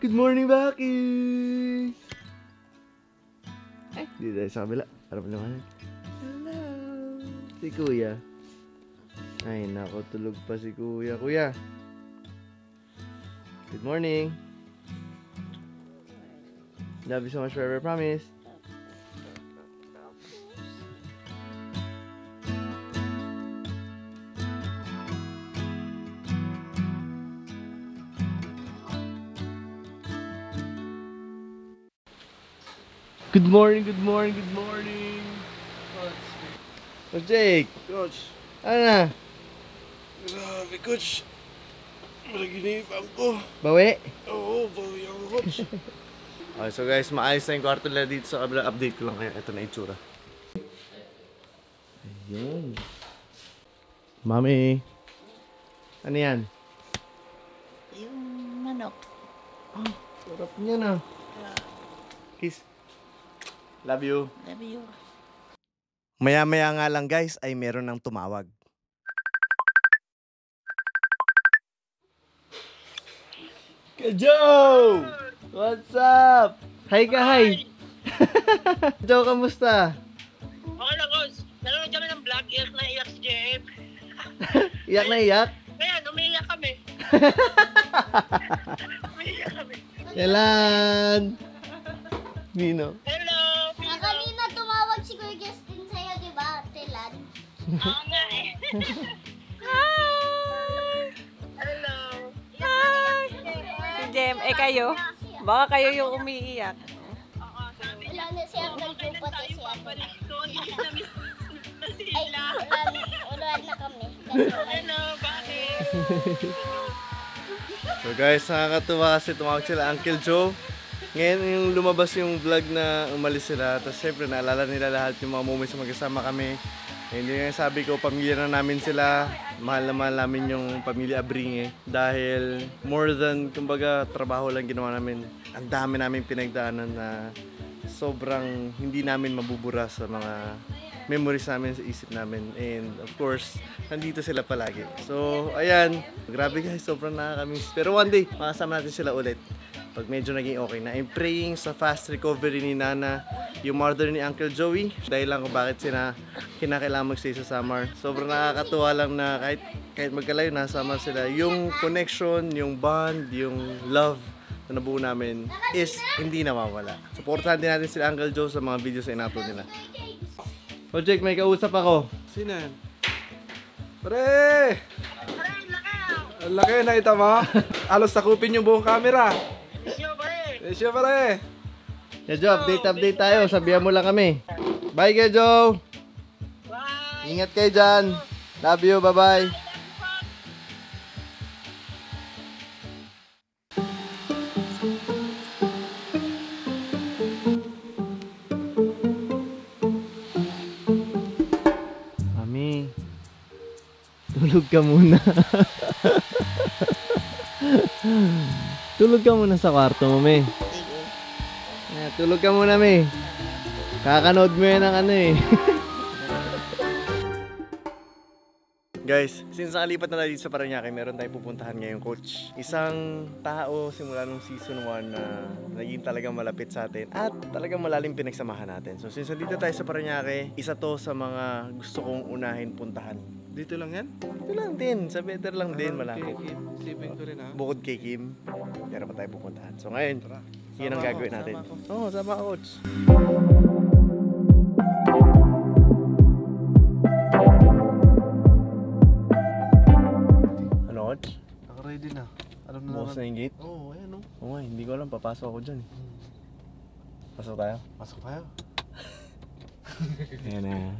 Good morning, Baki! Ay, dito tayo sa kabila. Harap naman. Hello! Si Kuya. Ay, nako, tulog pa si Kuya. Kuya! Good morning! Love you so much forever, promise. Good morning, good morning, good morning. Coach Jake. Coach. Ano na? Grabe, Coach. Maraginipan ko. Bawi? Oo, bawi ako, Coach. Okay, so guys, maayos na yung kwarto nila dito sa kabila. Update ko lang kayo. Ito na yung tsura. Ayun. Mami. Ano yan? Yung manok. Oh, sarap niya na. Kiss. Love you. Love you. Maya-maya nga lang guys ay meron ng tumawag. Joe! What's up? Hi ka, hi! Joe, kamusta? Okay lang, Coach. Nanonood kami ng vlog, iyak na iyak si JM. Iyak na iyak? Ngayon, umiiyak kami. Umiiyak kami. Kailan? Nino? Hello! Kanina tumawag si Kuya Justin sa'yo, di ba, Telan? Oo nga eh. Hello! Si Jem, kayo? Baka kayo yung umiiyak. Wala na si Uncle Joe pati si Ate. Ay, Sila. wala na kami. Hello, bakit? So guys, nakakatuwa kasi tumawag sila Uncle Joe. Ngayon yung lumabas yung vlog na umalis sila. Tapos syempre naalala nila lahat yung mga moments na magkasama kami. Hindi nga sabi ko, pamilya na namin sila. Mahal na mahal namin yung pamilya Abringe. Dahil more than, kumbaga, trabaho lang ginawa namin. Ang dami namin pinagdaanan na sobrang hindi namin mabubura sa mga memories namin sa isip namin. And of course, nandito sila palagi. So, ayan. Grabe guys, sobrang nakakamiss. Pero one day, makasama natin sila ulit. Pag medyo naging okay na. I'm praying sa fast recovery ni Nana, yung mother ni Uncle Joey. Dahil lang kung bakit kinakailangan mag-stay sa Samar. Sobrang nakakatuwa lang na kahit magkalayo na Samar sila. Yung connection, yung bond, yung love na nabuo namin is hindi nawawala. Supportahan din natin sila Uncle Joe sa mga videos na in-upload nila. O Jake, may kausap ako. Sino yan? Pre! Ang laki, nakita mo? Alos sakupin yung buong camera. Isyo, pare. Esyo, pare! Kaya Joe, update tayo. Sabihan mo lang kami. Bye kaya Joe! Bye! Ingat kayo dyan. Love you, bye-bye. Mami, tulog ka muna. Tulog ka muna sa kwarto mo, me. Sige. Tulog ka muna, me. Kakanood mo yan ng ano eh. Guys, since nakalipat na tayo dito sa Parañaque, meron tayong pupuntahan ngayong coach. Isang tao simula nung season 1 na naging talagang malapit sa atin at talagang malalim pinagsamahan natin. So since nandito tayo sa Parañaque, isa to sa mga gusto kong unahin puntahan. Dito lang yan? Ito lang din, sa better lang din, malapit. Sipin ko rin ha. Bukod kay Kim, meron pa tayo pupuntahan. So ngayon, yun ang Sama gagawin ako, natin. sama ako. Oo, sama ka, coach. Ano, coach? Naka-ready na. Alam na Bukas na naman. yung gate? Oo, ayan o. Oo nga, hindi ko alam, papasok ako dyan. Pasok tayo? Pasok tayo. Ayan na.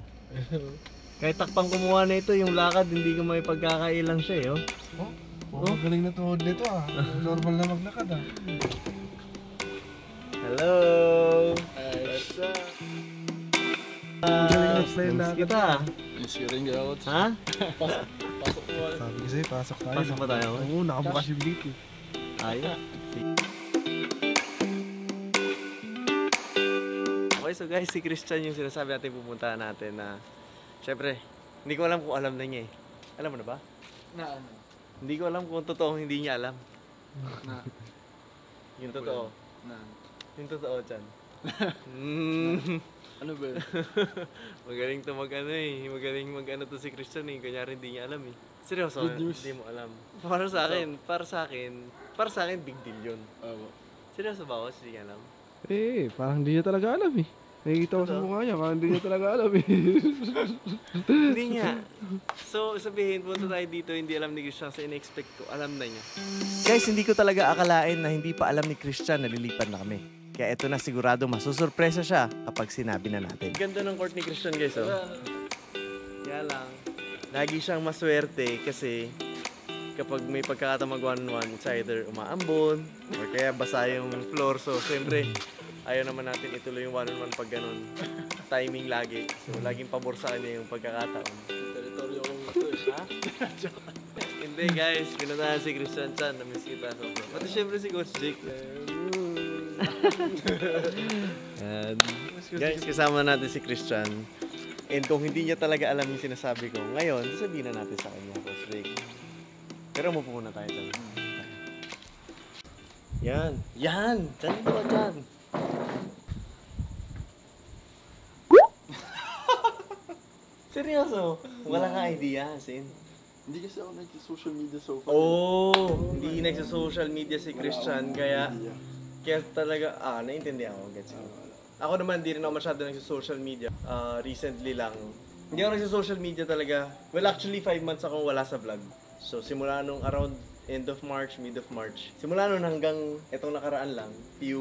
Kahit takpang kumuha na ito, yung lakad, hindi ko may pagkakailang siya eh, oh. Oh, magaling na tuhod nito ah. Normal na maglakad ah. Hello! What's up? Magaling na play Miss lakad. kita. Miss ka rin gawat. Ha? Sabi ko sa'yo, pasok tayo. Pasok pa tayo? Oo, nakabukas yung gate eh. Ayun. Okay, so guys, si Christian yung sinasabi natin pupuntahan natin na syempre, hindi ko alam kung alam na niya eh. Alam mo na ba? Na ano? Hindi ko alam kung totoong hindi niya alam. Na Yung totoo. Na. Yung totoo, Chan. Ano ba yun? Magaling to mag-ano eh. Magaling mag-ano to si Christian eh. Kanyari hindi niya alam eh. Seryoso, Good news. hindi mo alam. Para sa akin, big deal yun. Oo. Seryoso ba ako? Hindi niya alam. Eh, parang hindi niya talaga alam eh. Nakikita ko sa mukha niya, parang hindi niya talaga alam eh. Hindi nga. So, sabihin, punta tayo dito, hindi alam ni Christian kasi in-expect ko, alam na niya. Guys, hindi ko talaga akalain na hindi pa alam ni Christian na lilipan na kami. Kaya ito na sigurado masusurpresa siya kapag sinabi na natin. Ganda ng court ni Christian, guys, oh. Kaya lang, lagi siyang maswerte kasi kapag may pagkakataon mag 1-1, it's either umaambon or kaya basa yung floor. So, siyempre, ayaw naman natin ituloy yung 1-on-1 pag ganun. Timing lagi. So, laging pabor sa kanya yung pagkakataon. Teritoryo ko ito eh. Ha? Hindi guys, pinuntahan si Christian Chan. Na-miss kita. So, pati syempre si Coach Jake. And, guys, kasama natin si Christian. And kung hindi niya talaga alam yung sinasabi ko, ngayon, sasabihin na natin sa kanya, Coach Jake. Pero umupo muna tayo dyan. Yan. Yan! Diyan mo, dyan. Seryoso? Wala kang idea, Sin? Hindi kasi ako nag-social media so far. Oh, hindi nagsa-social media si Christian, kaya talaga, naiintindihan ko, gets ko. Ako naman, di rin ako masyado nagsa-social media. Recently lang, hindi ako nagsa-social media talaga. Well, actually, 5 months akong wala sa vlog. So, simula nung around end of March, mid of March, simula nung hanggang etong nakaraan lang, few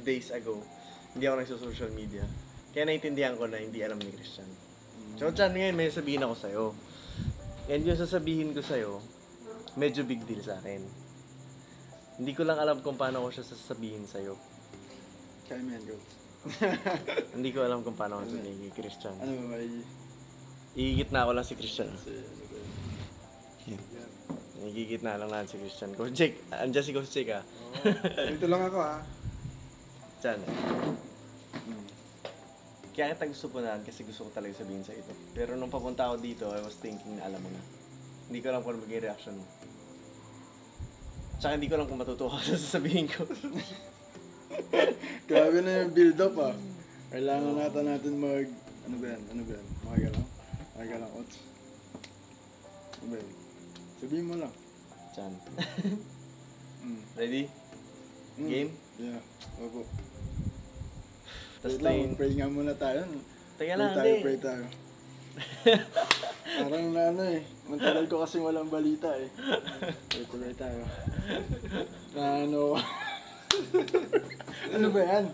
days ago, hindi ako nagsa-social media. Kaya naiintindihan ko na hindi alam ni Christian. So, Chan, ngayon may sabihin ako sa'yo. And yung sasabihin ko sa'yo, medyo big deal sa akin. Hindi ko lang alam kung paano ko siya sasabihin sa'yo. Kaya mo yan, go. Hindi ko alam kung paano ko sasabihin kay Christian. Ano ba? Igigit na ako lang si Christian. Kasi, ano ba yun? Igigit na lang natin si Christian. Coach Jake, andyan si Coach Jake, ah. Dito lang ako, ha? Chan. Kaya kita gusto po na kasi gusto ko talaga sabihin sa ito. Pero nung papunta ako dito, I was thinking na alam mo na. Hindi ko alam kung ano magiging reaction mo. Tsaka hindi ko alam kung matutuwa ka sa sasabihin ko. Grabe na yung build-up, ah. Kailangan natin mag... Ano ba yan? Makagalang, Ots. Ano ba yan? Sabihin mo lang. Chan. Ready? Game? Yeah. Opo. Tapos Pray nga muna tayo. Teka lang, hindi. Pray tayo. Parang na ano eh. Matagal ko kasing walang balita eh. Pray tayo. Na ano... Ano ba yan?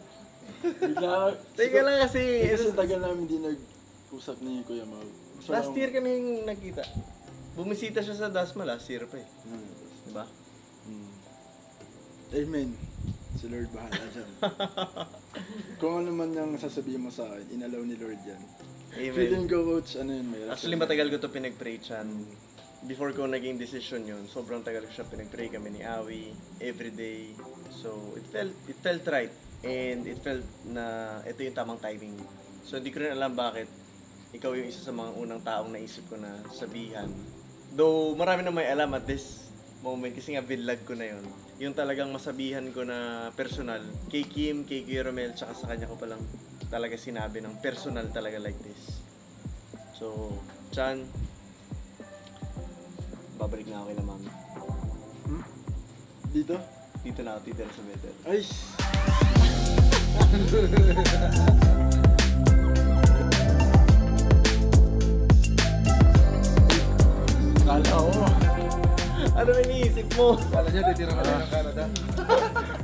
Teka lang kasi... Kasi tagal namin di nag-usap ni Kuya Mau. Last year kami nakita. Bumisita siya sa Dasma last year pa eh. Diba? Amen. Si Lord bahala dyan. Kung ano man yung sasabihin mo sa akin, inalaw ni Lord yan. Amen. Feeling ko, Coach, ano yun, may Actually, matagal ko to pinag-pray, Chan. Before ko naging decision yun, sobrang tagal ko siya pinag-pray kami ni Awi, everyday. So, it felt right. And it felt na ito yung tamang timing. So, hindi ko rin alam bakit ikaw yung isa sa mga unang taong naisip ko na sabihan. Though, marami na may alam at this moment kasi nga vlog ko na yun. Yung talagang masabihan ko na personal kay Kim, kay Kuya Romel, tsaka sa kanya ko palang talaga sinabi ng personal talaga like this. So, Chan, babalik na ako kay na mami. Dito? Dito na ako titira sa Bethel. Ay! Kala ko. Ano iniisip mo? Kala niya, titira ka lang ng Canada.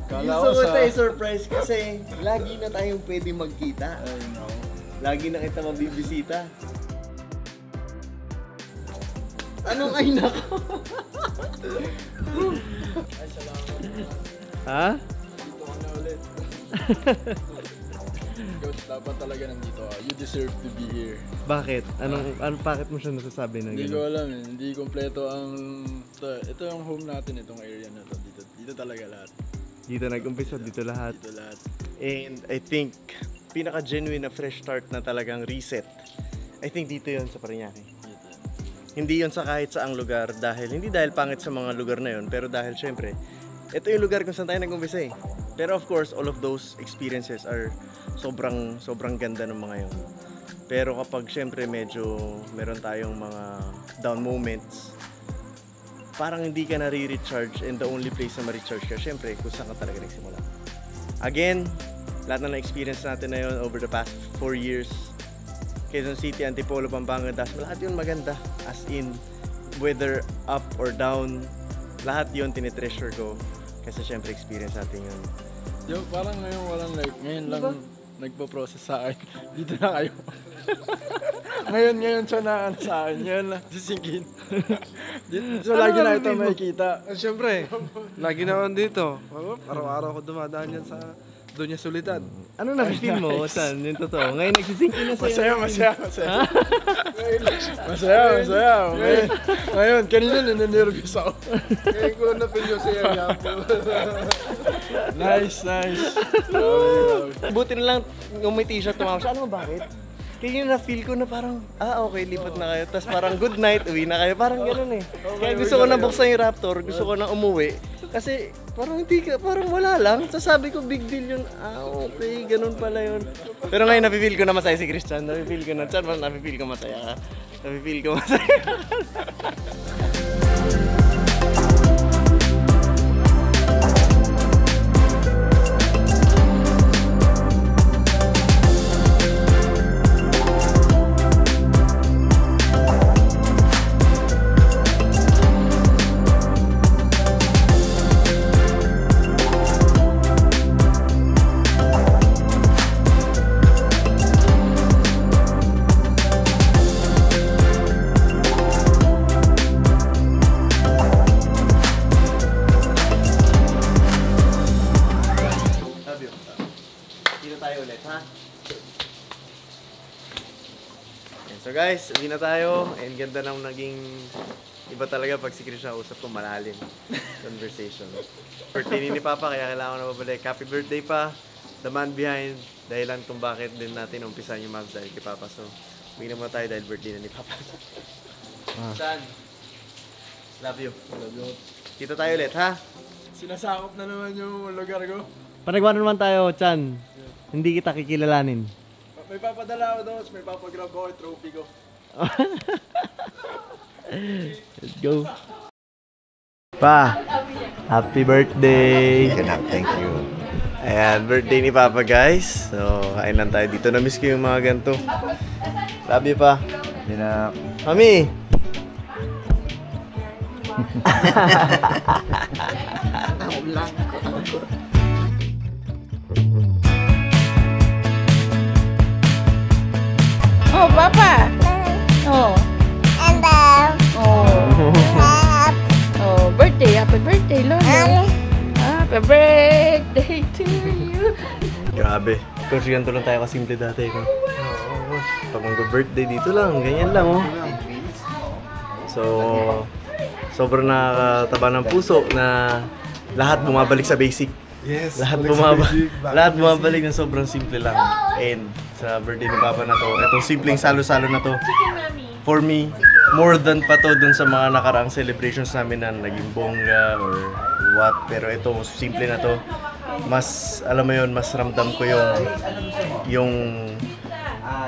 Kala ko Gusto ko sa... tayo surprise kasi lagi na tayong pwede magkita. Ay, no. Lagi na kita mabibisita. Anong ay nako? Ay, salamat. Ha? Dito ka na ulit. Coach, dapat talaga nandito ka. You deserve to be here. Bakit? Bakit mo siya nasasabi na Hindi ko alam eh. Hindi kompleto ang... Ito yung home natin, itong area na to. Dito talaga lahat. Dito nag-umpisa, dito lahat. Dito lahat. And I think, pinaka-genuine na fresh start na talagang reset. I think dito yon sa Parañaque. Dito. Hindi yon sa kahit saang lugar hindi dahil pangit sa mga lugar na yon, pero dahil syempre, ito yung lugar kung saan tayo nag-umpisa eh. Pero of course, all of those experiences are sobrang ganda ng mga yun. Pero kapag syempre medyo meron tayong mga down moments, parang hindi ka na-recharge, and the only place na ma-recharge ka, syempre, kung saan ka talaga nagsimula. Again, lahat na na-experience natin na yun over the past 4 years, Quezon City, Antipolo, Pampanga, Dasma, lahat yun maganda. As in, whether up or down, lahat yun tinitreasure ko. Kasi syempre, experience natin yun. Yo, parang ngayon walang like, ngayon lang nagpo-process sa akin. Dito na kayo. ngayon siya na sa akin. Ngayon lang, sisingkin. So, lagi na ito makikita. Siyempre, lagi naman dito. Araw-araw ko dumadaan yan sa Doña Soledad. Ano na-feel mo, San? Yung totoo. Ngayon nagsisingkin na sa'yo. Masaya. Masaya. Ngayon, kanina nininervous ako. Ngayon ko lang na-feel yung siya niya po. Nice. Buti na lang yung may t-shirt tumawag siya. Ano ba, bakit? Kaya yung na-feel ko na parang, okay, lipat na kayo. Tapos parang good night, uwi na kayo. Parang gano'n eh. Kaya gusto ko na buksan yung Raptor, gusto ko na umuwi. Kasi parang parang wala lang. Sasabi ko big deal yun. Okay, ganun pala yun. Pero ngayon napipil ko na masaya si Christian. Napipil ko na, Chan, napipil ko masaya ka. Napipil ko masaya ka. So guys, uwi na tayo, and ganda nang naging iba talaga pag si Christian usap ko, malalim conversation. Birthday ni Papa, kaya kailangan ko na babalik. Happy birthday pa, the man behind, dahilan kung bakit din natin umpisan yung Mavs dahil kay Papa. So, uwi na muna tayo dahil birthday na ni Papa. Chan, love you. Kita tayo ulit, ha? Sinasakop na naman yung lugar ko. Panagwano naman tayo, Chan. Hindi kita kikilalanin. May papadala ako doon, may papagrab ko yung trophy ko. Let's go. Pa, happy birthday! Thank you. Ayan, birthday ni Papa guys. So, kain lang tayo dito. Na-miss ko yung mga ganito. Love you pa. Yun na. Mami! Oh, Papa! Oh. And then, Oh, birthday. Happy birthday, Lola. Happy birthday to you. Grabe. Kasi ganito lang tayo kasimple dati. Pag mag-birthday dito lang, ganyan lang oh. So, sobrang nakakataba ng puso na lahat bumabalik sa basic. Yes, Lahat bumabalik na sobrang simple lang. And sa birthday ni Papa na to, itong simpleng salo-salo na to, for me, more than pa to dun sa mga nakaraang celebrations namin na naging bongga or what. Pero ito, simple na to. Mas, alam mo yun, mas ramdam ko yung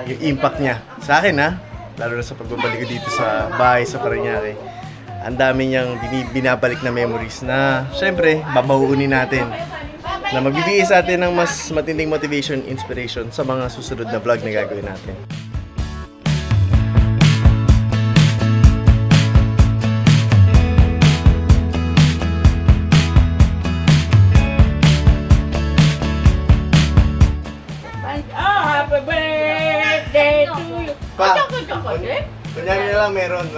impact niya. Sa akin ha, lalo na sa pagbabalik ko dito sa bahay sa Parañaque. Ang dami niyang binabalik na memories na, syempre, babahunin natin. Na magbibigay sa atin ng mas matinding motivation, inspiration sa mga susunod na vlog na gagawin natin. Oh, happy birthday to you. Pa, kunyari na lang meron.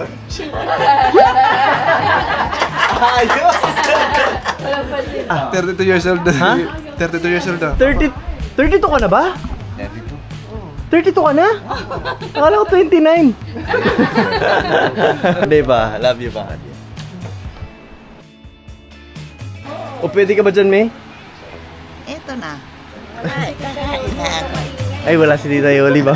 Ayos! 32 years old na. Ha? 32 years old na. 32 ka na ba? 32 ka na? Akala ko 29. Hindi ba? Love you ba? O pwede ka ba dyan, May? Ito na. Kakain na ako. Ay, wala si Tita Yoli ba?